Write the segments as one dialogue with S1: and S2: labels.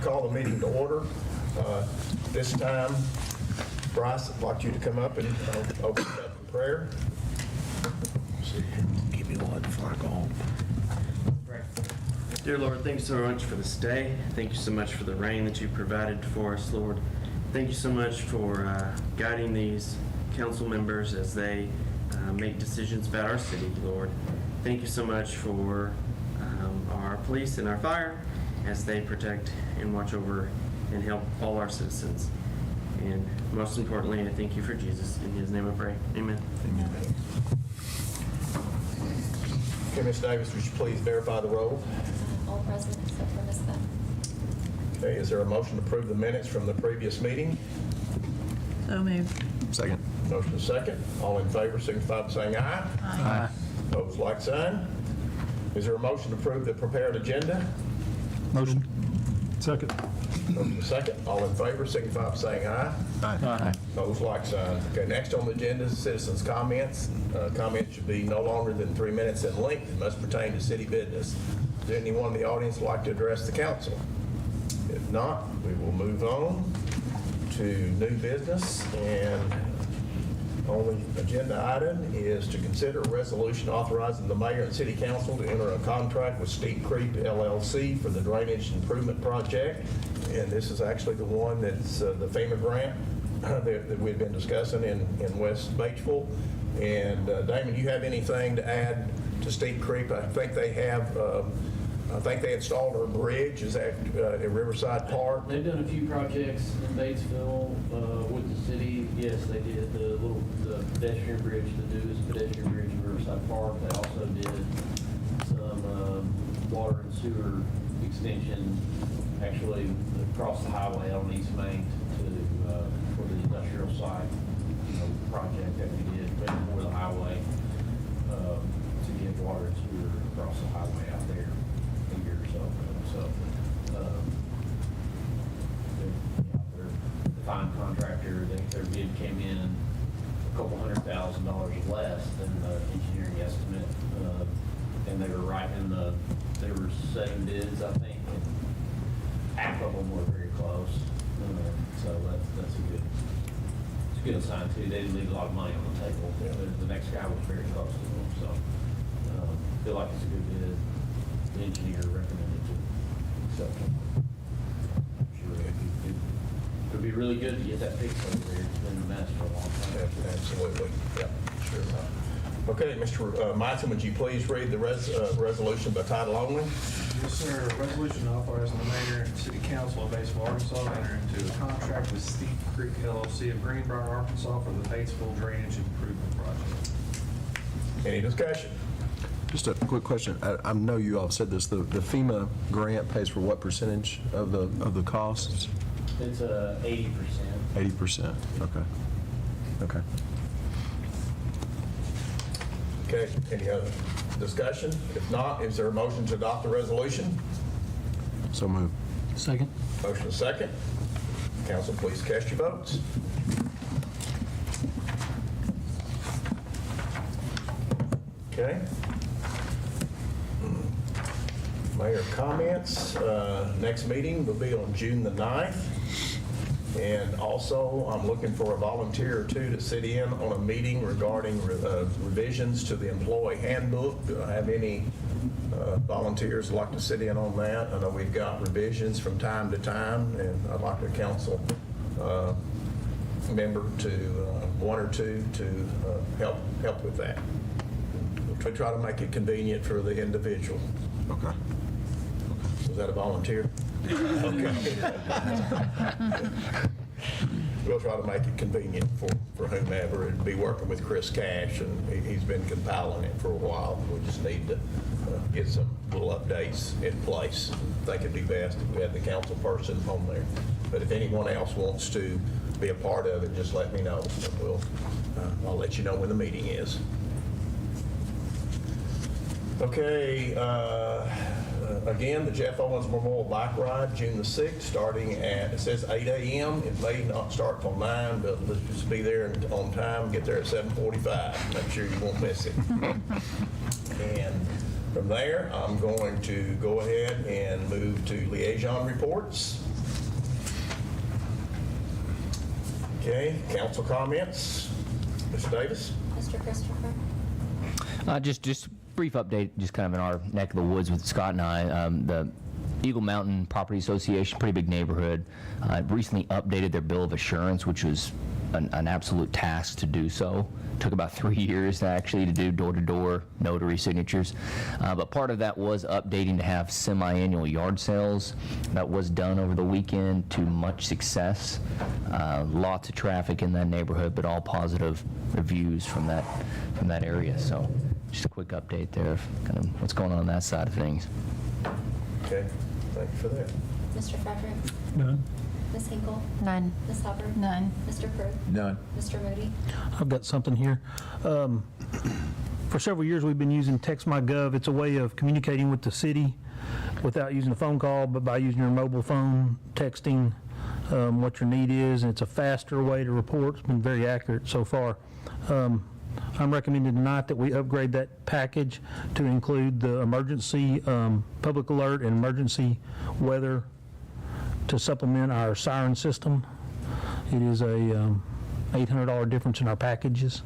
S1: call the meeting to order. This time, Bryce, I'd like you to come up and open it up in prayer.
S2: Give me one before I go home.
S3: Dear Lord, thank you so much for this day. Thank you so much for the rain that you provided for us, Lord. Thank you so much for guiding these council members as they make decisions about our city, Lord. Thank you so much for our police and our fire as they protect and watch over and help all our citizens. And most importantly, I thank you for Jesus. In his name I pray. Amen.
S1: Amen. Okay, Ms. Davis, would you please verify the roll?
S4: All present except for Ms. Beth.
S1: Okay, is there a motion to approve the minutes from the previous meeting?
S5: So moved.
S2: Second.
S1: Motion is second. All in favor, signify by saying aye.
S2: Aye.
S1: Opposed, like sign. Is there a motion to approve the prepared agenda?
S6: Motion. Second.
S1: Motion is second. All in favor, signify by saying aye.
S2: Aye.
S1: Opposed, like sign. Okay, next on the agenda is citizens' comments. Comments should be no longer than 3 minutes in length and must pertain to city business. Does anyone in the audience like to address the council? If not, we will move on to new business, and only agenda item is to consider a resolution authorizing the mayor and city council to enter a contract with Steep Creek LLC for the drainage improvement project. And this is actually the one that's the FEMA grant that we've been discussing in West Batesville. And Damon, do you have anything to add to Steep Creek? I think they have, I think they installed a bridge. Is that at Riverside Park?
S7: They've done a few projects in Batesville with the city. Yes, they did the pedestrian bridge, the newest pedestrian bridge in Riverside Park. They also did some water and sewer extension, actually across the highway on East Main for the industrial site project that we did right before the highway to get water and sewer across the highway out there a year or so ago. So they're a fine contractor. Their bid came in a couple $100,000 less than the engineering estimate, and they were right in there were 7 bids, I think, and half of them were very close. So that's a good sign too. They didn't leave a lot of money on the table.
S1: Yeah.
S7: The next guy was very close to them, so feel like it's a good bid. The engineer recommended to accept it. I'm sure it would be really good to get that fixed over there. It's been a mess for a long time.
S1: Absolutely. Yeah, sure. Okay, Mr. Meissen, would you please read the resolution by title only?
S8: Yes, sir. Resolution authorizing the mayor and city council of Batesville, Arkansas to enter into a contract with Steep Creek LLC of Greenbrier, Arkansas for the Batesville Drainage Improvement Project.
S1: Any discussion?
S2: Just a quick question. I know you all said this. The FEMA grant pays for what percentage of the costs?
S7: It's 80%.
S2: 80%. Okay.
S1: Okay, any other discussion? If not, is there a motion to adopt the resolution?
S2: So move.
S6: Second.
S1: Motion is second. Council, please cast your votes. Okay. Mayor comments. Next meeting will be on June the 9th. And also, I'm looking for a volunteer or two to sit in on a meeting regarding revisions to the employee handbook. Do I have any volunteers who'd like to sit in on that? I know we've got revisions from time to time, and I'd like a council member to, one or two, to help with that. We'll try to make it convenient for the individual.
S2: Okay.
S1: Was that a volunteer? Okay. We'll try to make it convenient for whomever, and be working with Chris Cash, and he's been compiling it for a while. We just need to get some little updates in place. I think it'd be best if we had the council person on there. But if anyone else wants to be a part of it, just let me know, and I'll let you know when the meeting is. Okay, again, the Jeff Owens Memorial Bike Ride, June the 6th, starting at, it says 8 a.m. It may not start till 9, but let's just be there on time, get there at 7:45. Make sure you won't miss it. And from there, I'm going to go ahead and move to liaison reports. Okay, council comments. Mr. Davis?
S4: Mr. Christopher?
S9: Just brief update, just kind of in our neck of the woods with Scott and I. The Eagle Mountain Property Association, pretty big neighborhood, recently updated their bill of assurance, which was an absolute task to do so. Took about 3 years actually to do door-to-door notary signatures. But part of that was updating to have semi-annual yard sales. That was done over the weekend to much success. Lots of traffic in that neighborhood, but all positive reviews from that area. So just a quick update there of kind of what's going on that side of things.
S1: Okay, thank you for that.
S4: Mr. Frederick?
S6: None.
S4: Ms. Hinkle?
S5: None.
S4: Ms. Hubbard?
S5: None.
S4: Mr. Prue?
S2: None.
S4: Mr. Moody?
S6: I've got something here. For several years, we've been using TextMyGov. It's a way of communicating with the city without using a phone call, but by using your mobile phone, texting what your need is, and it's a faster way to report. It's been very accurate so far. I'm recommending tonight that we upgrade that package to include the emergency public alert and emergency weather to supplement our siren system. It is a $800 difference in our packages,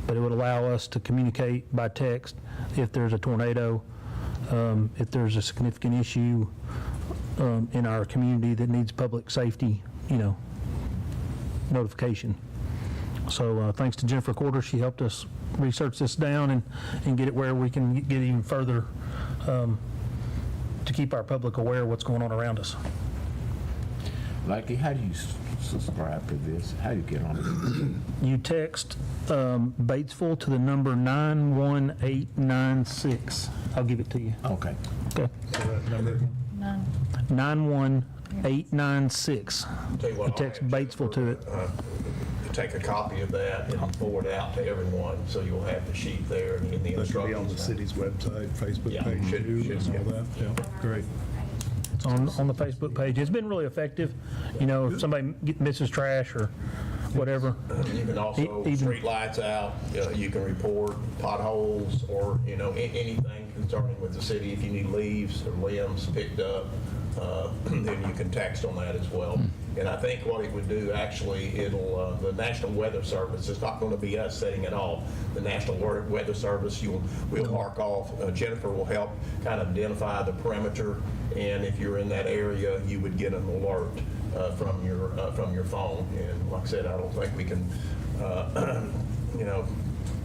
S6: but it would allow us to communicate by text if there's a tornado, if there's a significant issue in our community that needs public safety, notification. So thanks to Jennifer Corder, she helped us research this down and get it where we can get even further to keep our public aware of what's going on around us.
S10: Likey, how do you subscribe to this? How do you get on it?
S6: You text Batesville to the number 91896. I'll give it to you.
S10: Okay.
S6: Okay.
S5: None.
S6: 91896.
S1: Tell you what,
S6: You
S1: I'll
S6: text
S1: have
S6: Batesville to it.
S1: Take a copy of that and forward it out to everyone, so you'll have the sheet there and the
S11: That should be on the
S1: instructions.
S11: city's website, Facebook
S1: Yeah,
S11: page
S1: should-
S11: too,
S1: should,
S11: and all
S1: yeah.
S11: that. Yeah, great.
S6: It's on the Facebook page. It's been really effective. If somebody misses trash or whatever.
S1: You can also,
S6: Even-
S1: street lights out, you can report potholes or, anything concerning with the city. If you need leaves or limbs picked up, then you can text on that as well. And I think what it would do, actually, it'll, the National Weather Service, it's not going to be us setting it off. The National Weather Service, we'll mark off, Jennifer will help kind of identify the perimeter, and if you're in that area, you would get an alert from your phone. And like I said, I don't think we can,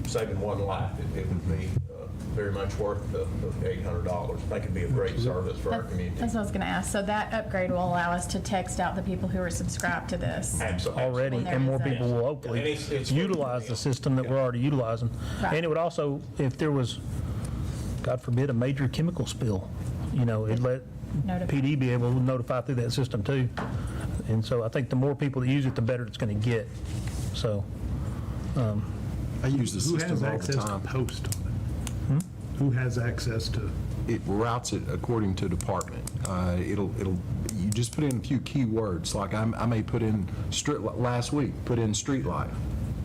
S1: saving one life, it would be very much worth the $800. I think it'd be a great service for our community.
S12: That's what I was going to ask. So that upgrade will allow us to text out the people who are subscribed to this.
S1: Absolutely.
S6: Already, and more people will
S1: And
S6: hopefully
S1: it's
S6: utilize the system that we're already utilizing.
S12: Right.
S6: And it would also, if there was, God forbid, a major chemical spill, it'd let
S12: Notify.
S6: PD be able to notify through that system too. And so I think the more people that use it, the better it's going to get. So,
S2: I use the
S11: Who has
S2: system all the
S11: access to
S2: time.
S11: post on it? Who has access to?
S2: It routes it according to department. You just put in a few keywords, like I may put in, last week, put in street light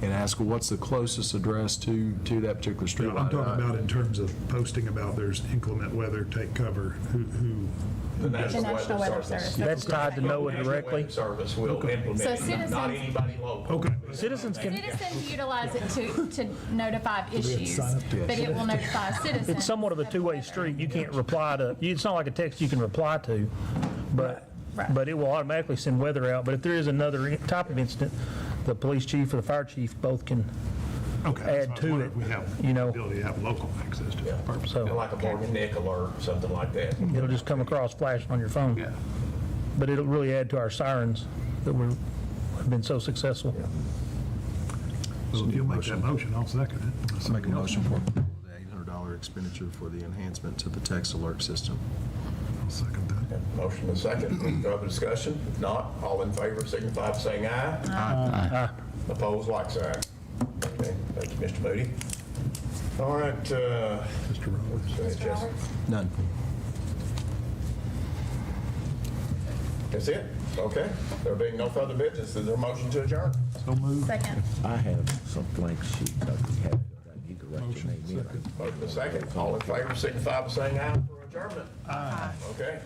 S2: and ask, well, what's the closest address to that particular street
S11: I'm
S2: light?
S11: talking about in terms of posting about there's inclement weather, take cover. Who?
S1: The
S12: National Weather Service.
S6: that's tied to NOAA
S1: National
S6: directly.
S1: Weather Service will implement
S12: So
S1: it,
S12: citizens-
S1: not anybody local.
S11: Okay.
S6: Citizens can,
S12: Citizens utilize it to notify issues,
S11: sign up to it?
S12: but it will notify citizens.
S6: it's somewhat of a two-way street. You can't reply to, it's not like a text you can reply to, but it will automatically send weather out. But if there is another type of incident, the police chief or the fire chief both can
S11: Okay.
S6: add
S11: that's
S6: to
S11: what I
S6: it,
S11: wondered. We have
S6: you
S11: the
S6: know.
S11: ability to have local access to
S1: Yeah.
S11: it. Perfect.
S6: So-
S1: And like a Morgan Nick alert, something like that.
S6: It'll just come across flashing on your phone.
S11: Yeah.
S6: But it'll really add to our sirens that have been so successful.
S11: So if you'll make that motion, I'll second it.
S2: Let's make a motion for the $800 expenditure for the enhancement to the text alert system.
S11: I'll second that.
S1: Motion and second. Any further discussion? If not, all in favor signify by saying aye.
S6: Aye.
S1: Opposed, like sign. Okay, thank you, Mr. Moody. All right,
S11: Mr. Roberts.
S1: go ahead,
S4: Mr.
S1: Jesse.
S4: Roberts?
S2: None.
S1: That's it? Okay. There being no further business, is there a motion to adjourn?
S11: So moved.
S12: Second.
S10: I have some blank sheets that we have. You can write your name in.
S1: Motion and second. All in favor signify by saying aye for adjournment. Aye. Okay.